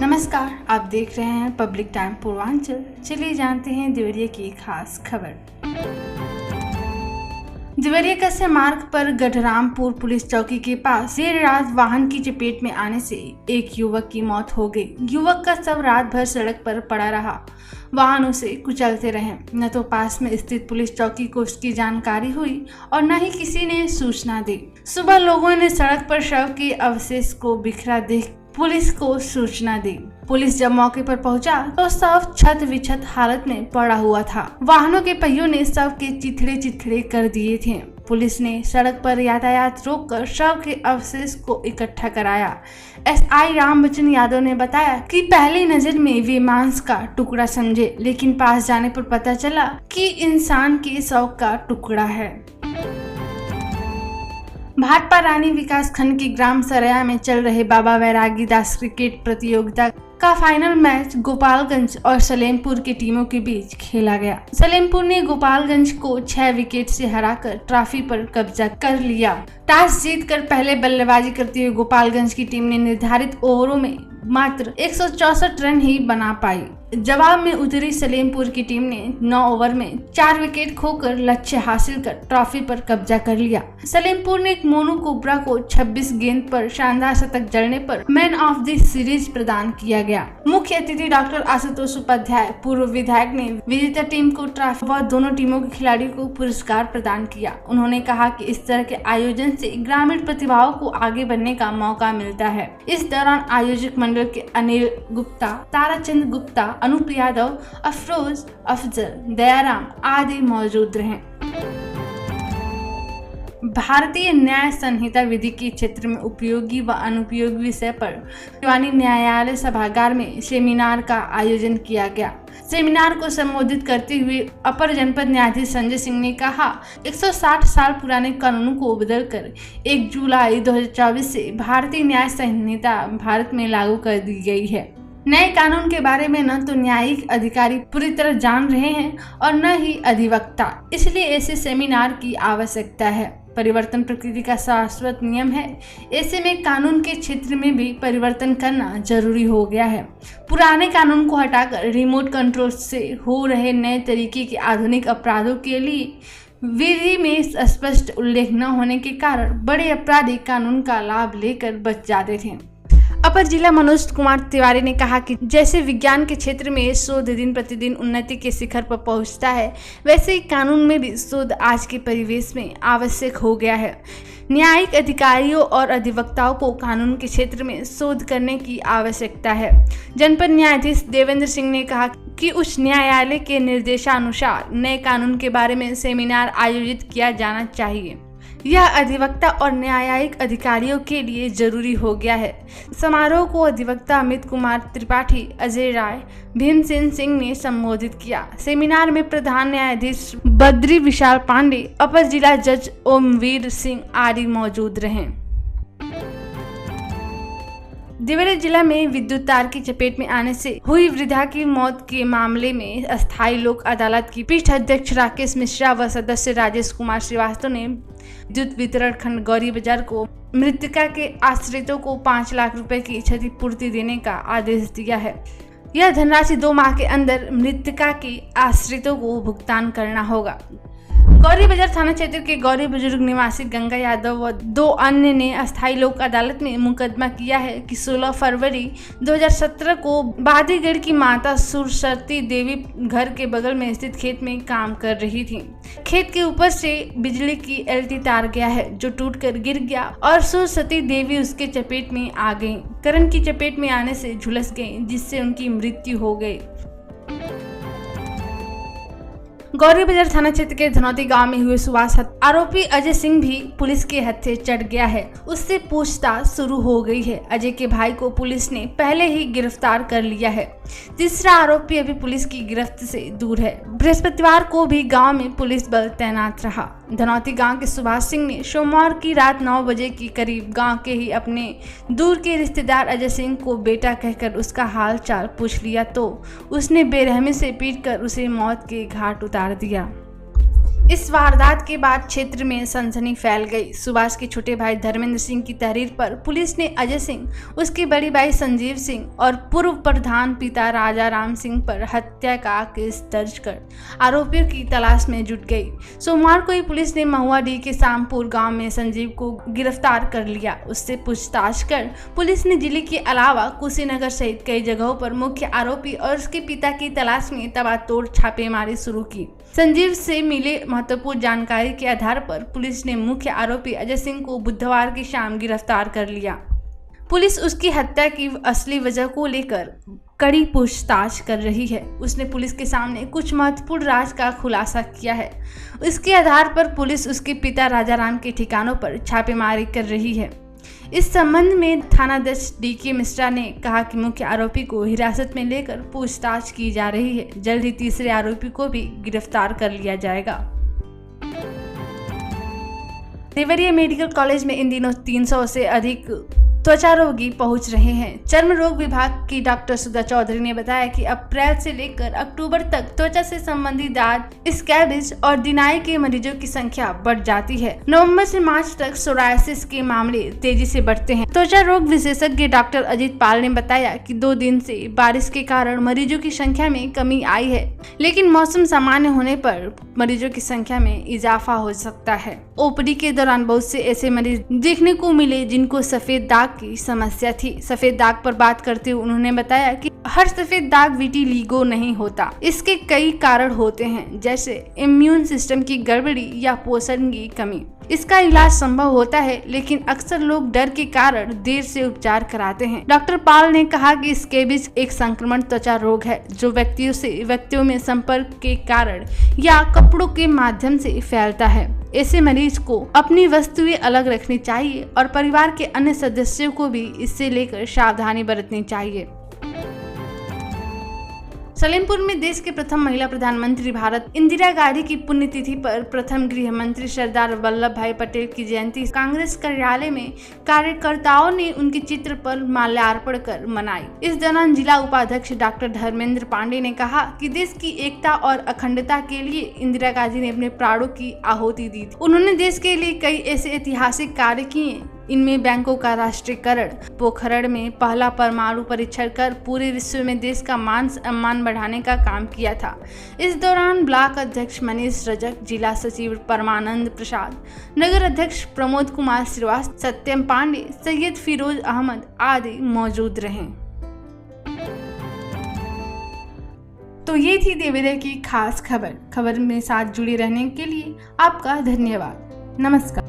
नमस्कार, आप देख रहे हैं पब्लिक टाइम पूर्वांचल। चलिए जानते हैं देवरिया की खास खबर। देवरिया कस्बा मार्ग पर गढ़रामपुर पुलिस चौकी के पास देर रात वाहन की चपेट में आने से एक युवक की मौत हो गई। युवक का शव रात भर सड़क पर पड़ा रहा। वाहन उसे कुचलते रहे। न तो पास में स्थित पुलिस चौकी को उसकी जानकारी हुई और न ही किसी ने सूचना दी। सुबह लोगों ने सड़क पर शव के अवशेष को बिखरा देख पुलिस को सूचना दी। पुलिस जब मौके पर पहुंचा तो शव छत विछत हालत में पड़ा हुआ था। वाहनों के पहियों ने शव के चिथड़े कर दिए थे। पुलिस ने सड़क पर यातायात रोककर शव के अवशेष को इकट्ठा कराया। एसआई रामबचन यादव ने बताया कि पहली नजर में वे मांस का टुकड़ा समझे, लेकिन पास जाने पर पता चला कि इंसान के शव का टुकड़ा है। भाटपा रानी विकास खंड के ग्राम सरया में चल रहे बाबा वैरागी दास क्रिकेट प्रतियोगिता का फाइनल मैच गोपालगंज और सलेमपुर की टीमों के बीच खेला गया। सलेमपुर ने गोपालगंज को 6 विकेट से हराकर ट्रॉफी पर कब्जा कर लिया। टॉस जीतकर पहले बल्लेबाजी करते हुए गोपालगंज की टीम ने निर्धारित ओवरों में मात्र 164 रन ही बना पाई। जवाब में उतरी सलेमपुर की टीम ने 9 ओवर में 4 विकेट खोकर लक्ष्य हासिल कर ट्रॉफी पर कब्जा कर लिया। सलेमपुर ने मोनू कोबरा को 26 गेंद पर शानदार शतक जड़ने पर मैन ऑफ द सीरीज प्रदान किया गया। मुख्य अतिथि डॉक्टर आशुतोष उपाध्याय, पूर्व विधायक, ने विजेता टीम को ट्रॉफी व दोनों टीमों के खिलाड़ियों को पुरस्कार प्रदान किया। उन्होंने कहा कि इस तरह के आयोजन से ग्रामीण प्रतिभाओं को आगे बढ़ने का मौका मिलता है। इस दौरान आयोजक मंडल के अनिल गुप्ता, ताराचंद गुप्ता, अनूप यादव, अफरोज अफजल, दयाराम आदि मौजूद रहे। भारतीय न्याय संहिता विधि के क्षेत्र में उपयोगी व अनुपयोगी विषय पर दीवानी न्यायालय सभागार में सेमिनार का आयोजन किया गया। सेमिनार को संबोधित करते हुए अपर जनपद न्यायाधीश संजय सिंह ने कहा, 160 साल पुराने कानूनों को बदलकर 1 जुलाई 2024 से भारतीय न्याय संहिता भारत में लागू कर दी गई है। नए कानून के बारे में न तो न्यायिक अधिकारी पूरी तरह जान रहे हैं और न ही अधिवक्ता, इसलिए ऐसे सेमिनार की आवश्यकता है। परिवर्तन प्रकृति का शाश्वत नियम है। ऐसे में कानून के क्षेत्र में भी परिवर्तन करना जरूरी हो गया है। पुराने कानून को हटाकर रिमोट कंट्रोल से हो रहे नए तरीके के आधुनिक अपराधों के लिए विधि में स्पष्ट उल्लेख न होने के कारण बड़े अपराधी कानून का लाभ लेकर बच जाते थे। अपर जिला मनोज कुमार तिवारी ने कहा कि जैसे विज्ञान के क्षेत्र में शोध दिन प्रतिदिन उन्नति के शिखर पर पहुंचता है, वैसे ही कानून में भी शोध आज के परिवेश में आवश्यक हो गया है। न्यायिक अधिकारियों और अधिवक्ताओं को कानून के क्षेत्र में शोध करने की आवश्यकता है। जनपद न्यायाधीश देवेंद्र सिंह ने कहा कि उच्च न्यायालय के निर्देशानुसार नए कानून के बारे में सेमिनार आयोजित किया जाना चाहिए। यह अधिवक्ता और न्यायिक अधिकारियों के लिए जरूरी हो गया है। समारोह को अधिवक्ता अमित कुमार त्रिपाठी, अजय राय, भीमसेन सिंह ने संबोधित किया। सेमिनार में प्रधान न्यायाधीश बद्री विशाल पांडे, अपर जिला जज ओमवीर सिंह आदि मौजूद रहे। देवरिया जिला में विद्युत तार की चपेट में आने से हुई वृद्धा की मौत के मामले में अस्थायी लोक अदालत की पीठ अध्यक्ष राकेश मिश्रा व सदस्य राजेश कुमार श्रीवास्तव ने विद्युत वितरण खंड गौरी बाजार को मृतका के आश्रितों को 5 लाख रुपए की क्षतिपूर्ति देने का आदेश दिया है। यह धनराशि 2 माह के अंदर मृतका के आश्रितों को भुगतान करना होगा। गौरी बाजार थाना क्षेत्र के गौरी बुजुर्ग निवासी गंगा यादव व 2 अन्य ने अस्थायी लोक अदालत में मुकदमा किया है कि 16 फरवरी 2017 को बादीगढ़ की माता सुरसती देवी घर के बगल में स्थित खेत में काम कर रही थी। खेत के ऊपर से बिजली की एलटी तार गया है, जो टूटकर गिर गया और सुरसती देवी उसके चपेट में आ गई। करंट की चपेट में आने से झुलस गई, जिससे उनकी मृत्यु हो गई। गौरी बाजार थाना क्षेत्र के धनौती गांव में हुए सुभाष हत्या आरोपी अजय सिंह भी पुलिस के हत्थे चढ़ गया है। उससे पूछताछ शुरू हो गई है। अजय के भाई को पुलिस ने पहले ही गिरफ्तार कर लिया है। तीसरा आरोपी अभी पुलिस की गिरफ्त से दूर है। बृहस्पतिवार को भी गांव में पुलिस बल तैनात रहा। धनौती गांव के सुभाष सिंह ने सोमवार की रात 9 बजे के करीब गांव के ही अपने दूर के रिश्तेदार अजय सिंह को बेटा कहकर उसका हाल चाल पूछ लिया तो उसने बेरहमी से पीटकर उसे मौत के घाट उतार दिया। इस वारदात के बाद क्षेत्र में सनसनी फैल गई। सुभाष के छोटे भाई धर्मेंद्र सिंह की तहरीर पर पुलिस ने अजय सिंह, उसके बड़े भाई संजीव सिंह और पूर्व प्रधान पिता राजा राम सिंह पर हत्या का केस दर्ज कर आरोपियों की तलाश में जुट गई। सोमवार को ही पुलिस ने महुआडीह के शामपुर गांव में संजीव को गिरफ्तार कर लिया। उससे पूछताछ कर पुलिस ने जिले के अलावा कुशीनगर सहित कई जगहों पर मुख्य आरोपी और उसके पिता की तलाश में तबातोड़ छापेमारी शुरू की। संजीव से मिले महत्वपूर्ण जानकारी के आधार पर पुलिस ने मुख्य आरोपी अजय सिंह को बुधवार की शाम गिरफ्तार कर लिया। पुलिस उसकी हत्या की असली वजह को लेकर कड़ी पूछताछ कर रही है। उसने पुलिस के सामने कुछ महत्वपूर्ण राज का खुलासा किया है। इसके आधार पर पुलिस उसके पिता राजाराम के ठिकानों पर छापेमारी कर रही है। इस संबंध में थानाध्यक्ष DK मिश्रा ने कहा कि मुख्य आरोपी को हिरासत में लेकर पूछताछ की जा रही है। जल्द ही तीसरे आरोपी को भी गिरफ्तार कर लिया जाएगा। देवरिया मेडिकल कॉलेज में इन दिनों 300 से अधिक त्वचा रोगी पहुंच रहे हैं। चर्म रोग विभाग की डॉक्टर सुधा चौधरी ने बताया कि अप्रैल से लेकर अक्टूबर तक त्वचा से संबंधित दाग, स्कैबिज और दिनाई के मरीजों की संख्या बढ़ जाती है। नवंबर से मार्च तक सोरायसिस के मामले तेजी से बढ़ते हैं। त्वचा रोग विशेषज्ञ डॉक्टर अजीत पाल ने बताया कि 2 दिन से बारिश के कारण मरीजों की संख्या में कमी आई है, लेकिन मौसम सामान्य होने पर मरीजों की संख्या में इजाफा हो सकता है। OPD के दौरान बहुत से ऐसे मरीज देखने को मिले जिनको सफेद दाग की समस्या थी। सफेद दाग पर बात करते हुए उन्होंने बताया कि हर सफेद दाग विटिलिगो नहीं होता। इसके कई कारण होते हैं, जैसे इम्यून सिस्टम की गड़बड़ी या पोषण की कमी। इसका इलाज संभव होता है, लेकिन अक्सर लोग डर के कारण देर से उपचार कराते हैं। डॉक्टर पाल ने कहा कि स्कैबिज एक संक्रमण त्वचा रोग है जो व्यक्तियों से व्यक्तियों में संपर्क के कारण या कपड़ों के माध्यम से फैलता है। ऐसे मरीज को अपनी वस्तुएं अलग रखनी चाहिए और परिवार के अन्य सदस्यों को भी इससे लेकर सावधानी बरतनी चाहिए। सलेमपुर में देश के प्रथम महिला प्रधानमंत्री भारत इंदिरा गांधी की पुण्यतिथि पर प्रथम गृह मंत्री सरदार वल्लभ भाई पटेल की जयंती कांग्रेस कार्यालय में कार्यकर्ताओं ने उनके चित्र पर माल्यार्पण कर मनाई। इस दौरान जिला उपाध्यक्ष डॉक्टर धर्मेंद्र पांडे ने कहा कि देश की एकता और अखंडता के लिए इंदिरा गांधी ने अपने प्राणों की आहुति दी थी। उन्होंने देश के लिए कई ऐसे ऐतिहासिक कार्य किए, इनमें बैंकों का राष्ट्रीयकरण, पोखरण में पहला परमाणु परीक्षण कर पूरे विश्व में देश का मान सम्मान बढ़ाने का काम किया था। इस दौरान ब्लॉक अध्यक्ष मनीष रजक, जिला सचिव परमानंद प्रसाद, नगर अध्यक्ष प्रमोद कुमार श्रीवास्तव, सत्यम पांडे, सैयद फिरोज अहमद आदि मौजूद रहे। तो ये थी देवरिया की खास खबर में साथ जुड़े रहने के लिए आपका धन्यवाद। नमस्कार।